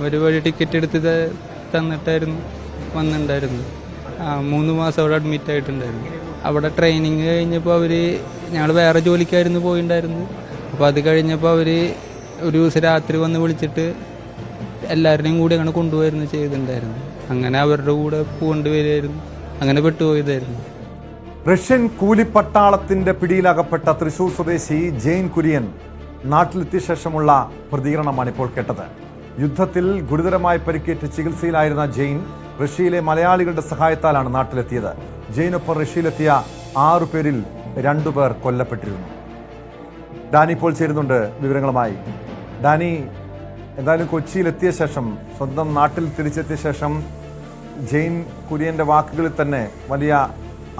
ഒരു വഴി ടിക്കറ്റ് എടുത്ത് തന്നിട്ടായിരുന്നു വന്നിട്ടുണ്ടായിരുന്നു. 3 മാസം അവിടെ അഡ്മിറ്റ് ആയിട്ടുണ്ടായിരുന്നു. അവിടെ ട്രെയിനിങ് കഴിഞ്ഞപ്പോൾ ഞങ്ങൾ വേറെ ജോലിക്കായിരുന്നു പോയിണ്ടായിരുന്നു. അപ്പോൾ അത് കഴിഞ്ഞപ്പോൾ ഒരു ദിവസം രാത്രി വന്ന് വിളിച്ചിട്ട് എല്ലാവരുടെയും കൂടി അങ്ങനെ കൊണ്ടുപോയിരുന്നു ചെയ്തിട്ടുണ്ടായിരുന്നു. അങ്ങനെ അവരുടെ കൂടെ പോകേണ്ടി വരികയായിരുന്നു. അങ്ങനെ പെട്ടുപോയതായിരുന്നു. റഷ്യൻ കൂലിപ്പട്ടാളത്തിന്റെ പിടിയിലകപ്പെട്ട തൃശൂർ സ്വദേശി ജെയിൻ കുര്യൻ നാട്ടിലെത്തിയ ശേഷമുള്ള പ്രതികരണമാണ് ഇപ്പോൾ കേട്ടത്. യുദ്ധത്തിൽ ഗുരുതരമായി പരിക്കേറ്റ് ചികിത്സയിലായിരുന്ന ജെയിൻ റഷ്യയിലെ മലയാളികളുടെ സഹായത്താലാണ് നാട്ടിലെത്തിയത്. ജെയിനൊപ്പം റഷ്യയിലെത്തിയ 6 പേരിൽ 2 പേർ കൊല്ലപ്പെട്ടിരുന്നു. ഡാനി ഇപ്പോൾ ചേരുന്നുണ്ട് വിവരങ്ങളുമായി. ഡാനി, എന്തായാലും കൊച്ചിയിലെത്തിയ ശേഷം, സ്വന്തം നാട്ടിൽ തിരിച്ചെത്തിയ ശേഷം ജെയിൻ കുര്യൻ്റെ വാക്കുകളിൽ തന്നെ വലിയ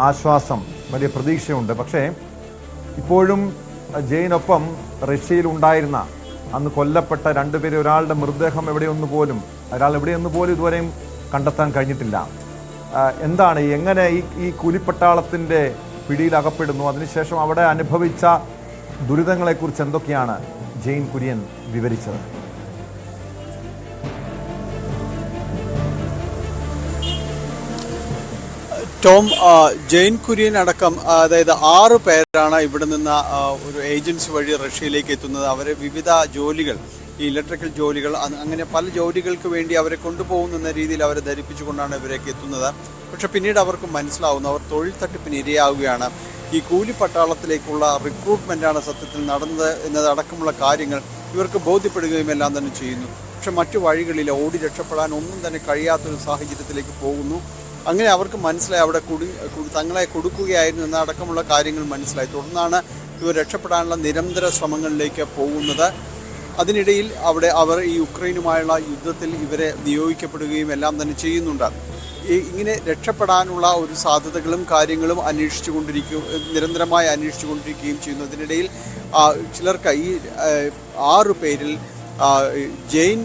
ആശ്വാസം, വലിയ പ്രതീക്ഷയുണ്ട്. പക്ഷേ ഇപ്പോഴും ജെയിനൊപ്പം റഷ്യയിൽ ഉണ്ടായിരുന്ന അന്ന് കൊല്ലപ്പെട്ട 2 പേര്, ഒരാളുടെ മൃതദേഹം എവിടെയൊന്നു പോലും ഇതുവരെയും കണ്ടെത്താൻ കഴിഞ്ഞിട്ടില്ല. എന്താണ്, എങ്ങനെ ഈ കൂലിപ്പട്ടാളത്തിൻ്റെ പിടിയിൽ അകപ്പെടുന്നു? അതിനുശേഷം അവിടെ അനുഭവിച്ച ദുരിതങ്ങളെക്കുറിച്ച് എന്തൊക്കെയാണ് ജെയിൻ കുര്യൻ വിവരിച്ചത്? ടോം, ജെയിൻ കുര്യൻ അടക്കം അതായത് 6 പേരാണ് ഇവിടെ നിന്ന് ഒരു ഏജൻസി വഴി റഷ്യയിലേക്ക് എത്തുന്നത്. അവർ വിവിധ ജോലികൾ, ഈ ഇലക്ട്രിക്കൽ ജോലികൾ, അങ്ങനെ പല ജോലികൾക്ക് വേണ്ടി അവരെ കൊണ്ടുപോകുന്ന രീതിയിൽ അവരെ ധരിപ്പിച്ചുകൊണ്ടാണ് ഇവരേക്ക് എത്തുന്നത്. പക്ഷെ പിന്നീട് അവർക്ക് മനസ്സിലാവുന്നു അവർ തൊഴിൽ തട്ടിപ്പിന് ഇരയാവുകയാണ്. ഈ കൂലിപ്പട്ടാളത്തിലേക്കുള്ള റിക്രൂട്ട്മെൻറ്റാണ് സത്യത്തിൽ നടന്നത് എന്നതടക്കമുള്ള കാര്യങ്ങൾ ഇവർക്ക് ബോധ്യപ്പെടുകയും എല്ലാം തന്നെ ചെയ്യുന്നു. പക്ഷെ മറ്റു വഴികളിൽ ഓടി രക്ഷപ്പെടാൻ ഒന്നും തന്നെ കഴിയാത്തൊരു സാഹചര്യത്തിലേക്ക് പോകുന്നു. അങ്ങനെ അവർക്ക് മനസ്സിലായി അവിടെ തങ്ങളെ കൊടുക്കുകയായിരുന്നു എന്നടക്കമുള്ള കാര്യങ്ങൾ മനസ്സിലായി. തുടർന്നാണ് ഇവർ രക്ഷപ്പെടാനുള്ള നിരന്തര ശ്രമങ്ങളിലേക്ക് പോകുന്നത്. അതിനിടയിൽ അവർ ഈ യുക്രൈനുമായുള്ള യുദ്ധത്തിൽ ഇവരെ നിയോഗിക്കപ്പെടുകയും എല്ലാം തന്നെ ചെയ്യുന്നുണ്ട്. ഇങ്ങനെ രക്ഷപ്പെടാനുള്ള ഒരു സാധ്യതകളും കാര്യങ്ങളും നിരന്തരമായി അന്വേഷിച്ചു കൊണ്ടിരിക്കുകയും ചെയ്യുന്നു. അതിനിടയിൽ ചിലർക്ക് ഈ 6 പേരിൽ ജെയിൻ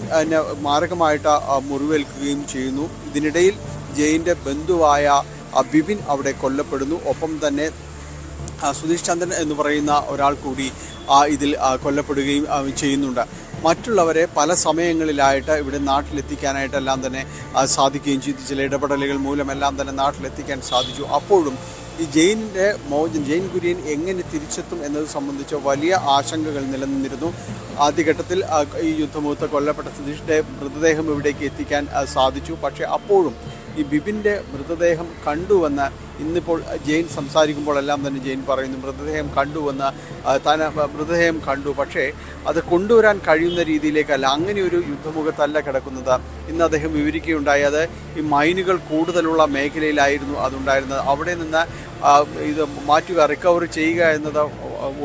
മാരകമായിട്ട് മുറിവേൽക്കുകയും ചെയ്യുന്നു. ഇതിനിടയിൽ ജെയിൻ്റെ ബന്ധുവായ ബിപിൻ അവിടെ കൊല്ലപ്പെടുന്നു. ഒപ്പം തന്നെ സുധീഷ് ചന്ദ്രൻ എന്ന് പറയുന്ന ഒരാൾ കൂടി ഇതിൽ കൊല്ലപ്പെടുകയും ചെയ്യുന്നുണ്ട്. മറ്റുള്ളവരെ പല സമയങ്ങളിലായിട്ട് ഇവിടെ നാട്ടിലെത്തിക്കാനായിട്ടെല്ലാം തന്നെ സാധിക്കുകയും ചെയ്തു. ചില ഇടപെടലുകൾ മൂലമെല്ലാം തന്നെ നാട്ടിലെത്തിക്കാൻ സാധിച്ചു. അപ്പോഴും ഈ ജെയിൻ കുര്യൻ എങ്ങനെ തിരിച്ചെത്തും എന്നത് സംബന്ധിച്ച് വലിയ ആശങ്കകൾ നിലനിന്നിരുന്നു. ആദ്യഘട്ടത്തിൽ ഈ യുദ്ധമുഖത്ത് കൊല്ലപ്പെട്ട സുധീഷിൻ്റെ മൃതദേഹം ഇവിടേക്ക് എത്തിക്കാൻ സാധിച്ചു. പക്ഷേ അപ്പോഴും ഈ ബിപിൻ്റെ മൃതദേഹം കണ്ടുവെന്ന് ഇന്നിപ്പോൾ ജെയിൻ സംസാരിക്കുമ്പോഴെല്ലാം തന്നെ ജെയിൻ പറയുന്നു, മൃതദേഹം കണ്ടു, പക്ഷേ അത് കൊണ്ടുവരാൻ കഴിയുന്ന രീതിയിലേക്കല്ല, അങ്ങനെ ഒരു യുദ്ധമുഖത്തല്ല കിടക്കുന്നത്. ഇന്ന് അദ്ദേഹം വിവരിക്കുകയുണ്ടായി, അത് ഈ മൈനുകൾ കൂടുതലുള്ള മേഖലയിലായിരുന്നു അതുണ്ടായിരുന്നത്. അവിടെ നിന്ന് ഇത് മാറ്റുക, റിക്കവർ ചെയ്യുക എന്നത്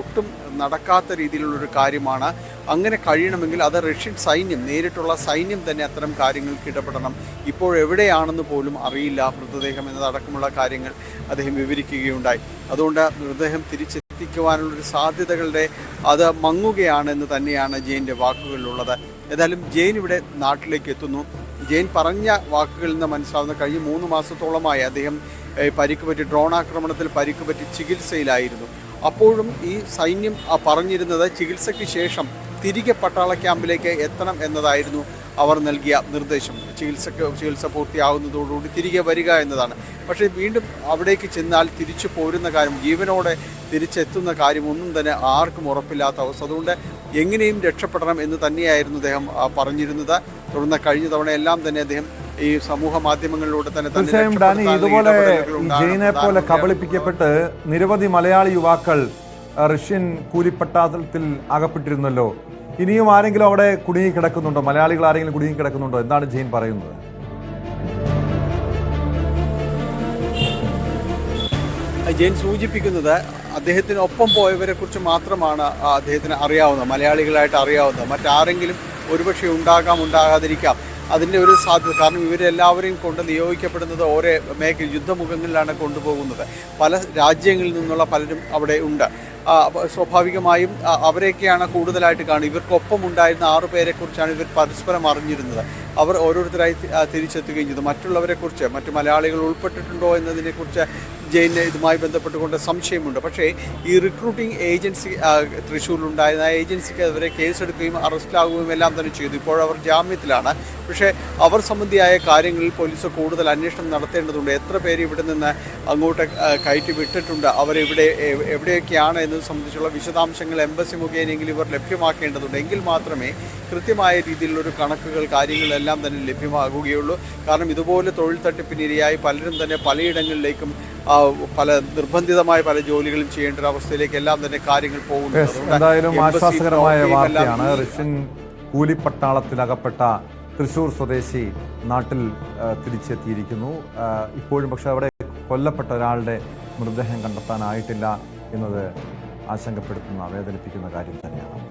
ഒട്ടും നടക്കാത്ത രീതിയിലുള്ളൊരു കാര്യമാണ്. അങ്ങനെ കഴിയണമെങ്കിൽ അത് റഷ്യൻ സൈന്യം, നേരിട്ടുള്ള സൈന്യം തന്നെ അത്തരം കാര്യങ്ങൾക്ക് ഇടപെടണം. ഇപ്പോഴെവിടെയാണെന്ന് പോലും അറിയില്ല മൃതദേഹം എന്നതടക്കമുള്ള കാര്യങ്ങൾ അദ്ദേഹം വിവരിക്കുകയുണ്ടായി. അതുകൊണ്ട് മൃതദേഹം തിരിച്ചെത്തിക്കുവാനുള്ളൊരു സാധ്യതകളുടെ അത് മങ്ങുകയാണെന്ന് തന്നെയാണ് ജെയിൻ്റെ വാക്കുകളിലുള്ളത്. ഏതായാലും ജെയിൻ ഇവിടെ നാട്ടിലേക്ക് എത്തുന്നു. ജെയിൻ പറഞ്ഞ വാക്കുകളിൽ നിന്ന് മനസ്സിലാവുന്ന കഴിഞ്ഞ 3 മാസത്തോളമായി അദ്ദേഹം ഡ്രോൺ ആക്രമണത്തിൽ പരിക്കുപറ്റി ചികിത്സയിലായിരുന്നു. അപ്പോഴും ഈ സൈന്യം പറഞ്ഞിരുന്നത് ചികിത്സയ്ക്ക് ശേഷം തിരികെ പട്ടാള ക്യാമ്പിലേക്ക് എത്തണം എന്നതായിരുന്നു അവർ നൽകിയ നിർദ്ദേശം. ചികിത്സ പൂർത്തിയാവുന്നതോടുകൂടി തിരികെ വരിക എന്നതാണ്. പക്ഷേ വീണ്ടും അവിടേക്ക് ചെന്നാൽ തിരിച്ചു പോരുന്ന കാര്യം, ജീവനോടെ തിരിച്ചെത്തുന്ന കാര്യം ഒന്നും തന്നെ ആർക്കും ഉറപ്പില്ലാത്ത അവസ്ഥ. അതുകൊണ്ട് എങ്ങനെയും രക്ഷപ്പെടണം എന്ന് തന്നെയായിരുന്നു അദ്ദേഹം പറഞ്ഞിരുന്നത്. തുടർന്ന് കഴിഞ്ഞ തവണയെല്ലാം തന്നെ അദ്ദേഹം ഈ സമൂഹ മാധ്യമങ്ങളിലൂടെ തന്നെ ഇതുപോലെ ജെയിനെ പോലെ കബളിപ്പിക്കപ്പെട്ട് നിരവധി മലയാളി യുവാക്കൾ റഷ്യൻ കൂലിപ്പട്ടാളത്തിൽ അകപ്പെട്ടിരുന്നല്ലോ. ഇനിയും ആരെങ്കിലും അവിടെ കുടുങ്ങി കിടക്കുന്നുണ്ടോ? മലയാളികൾ ആരെങ്കിലും കുടുങ്ങി കിടക്കുന്നുണ്ടോ? എന്താണ് ജെയിൻ പറയുന്നത്? ജെയിൻ സൂചിപ്പിക്കുന്നത് അദ്ദേഹത്തിനൊപ്പം പോയവരെ കുറിച്ച് മാത്രമാണ് അദ്ദേഹത്തിന് അറിയാവുന്നത്, മലയാളികളായിട്ട് അറിയാവുന്നത്. മറ്റാരെങ്കിലും ഒരുപക്ഷെ ഉണ്ടാകാതിരിക്കാം. അതിൻ്റെ ഒരു സാധ്യത, കാരണം ഇവരെല്ലാവരെയും കൊണ്ട് നിയോഗിക്കപ്പെടുന്നത് ഓരോ യുദ്ധമുഖങ്ങളിലാണ് കൊണ്ടുപോകുന്നത്. പല രാജ്യങ്ങളിൽ നിന്നുള്ള പലരും അവിടെ ഉണ്ട്. സ്വാഭാവികമായും അവരെയൊക്കെയാണ് കൂടുതലായിട്ട് കാണുക. ഇവർക്കൊപ്പം ഉണ്ടായിരുന്ന 6 പേരെക്കുറിച്ചാണ് ഇവർ പരസ്പരം അറിഞ്ഞിരുന്നത്. അവർ ഓരോരുത്തരായി തിരിച്ചെത്തുകയും ചെയ്തു. മറ്റുള്ളവരെക്കുറിച്ച്, മറ്റു മലയാളികൾ ഉൾപ്പെട്ടിട്ടുണ്ടോ എന്നതിനെക്കുറിച്ച് ജയിലിന് ഇതുമായി ബന്ധപ്പെട്ടുകൊണ്ട് സംശയമുണ്ട്. പക്ഷേ ഈ റിക്രൂട്ടിംഗ് ഏജൻസി തൃശ്ശൂരിലുണ്ടായിരുന്ന ആ ഏജൻസിക്കെതിരെ കേസെടുക്കുകയും അറസ്റ്റിലാകുകയും എല്ലാം തന്നെ ചെയ്തു. ഇപ്പോഴവർ ജാമ്യത്തിലാണ്. പക്ഷേ അവർ സംബന്ധിയായ കാര്യങ്ങളിൽ പോലീസ് കൂടുതൽ അന്വേഷണം നടത്തേണ്ടതുണ്ട്. എത്ര പേര് ഇവിടെ നിന്ന് അങ്ങോട്ട് കയറ്റി വിട്ടിട്ടുണ്ട്, അവരെവിടെ എവിടെയൊക്കെയാണ് എന്നത് സംബന്ധിച്ചുള്ള വിശദാംശങ്ങൾ എംബസി മുഖേനെങ്കിലും ഇവർ ലഭ്യമാക്കേണ്ടതുണ്ട്. എങ്കിൽ മാത്രമേ കൃത്യമായ രീതിയിലുള്ളൊരു കണക്കുകൾ കാര്യങ്ങളെല്ലാം തന്നെ ലഭ്യമാകുകയുള്ളൂ. കാരണം ഇതുപോലെ തൊഴിൽ തട്ടിപ്പിനിരയായി പലരും തന്നെ പലയിടങ്ങളിലേക്കും പല നിർബന്ധിതമായ പല ജോലികളും ചെയ്യേണ്ട ഒരു അവസ്ഥയിലേക്ക് എല്ലാം തന്നെ കാര്യങ്ങൾ പോകുന്നുണ്ട്. എന്തായാലും ആശ്വാസകരമായ വാർത്തയാണ്. റഷ്യൻ കൂലിപ്പട്ടാളത്തിലകപ്പെട്ട തൃശ്ശൂർ സ്വദേശി നാട്ടിൽ തിരിച്ചെത്തിയിരിക്കുന്നു. ഇപ്പോഴും പക്ഷെ അവിടെ കൊല്ലപ്പെട്ട ഒരാളുടെ മൃതദേഹം കണ്ടെത്താനായിട്ടില്ല എന്നത് ആശങ്കപ്പെടുത്തുന്ന വേദനിപ്പിക്കുന്ന കാര്യം തന്നെയാണ്.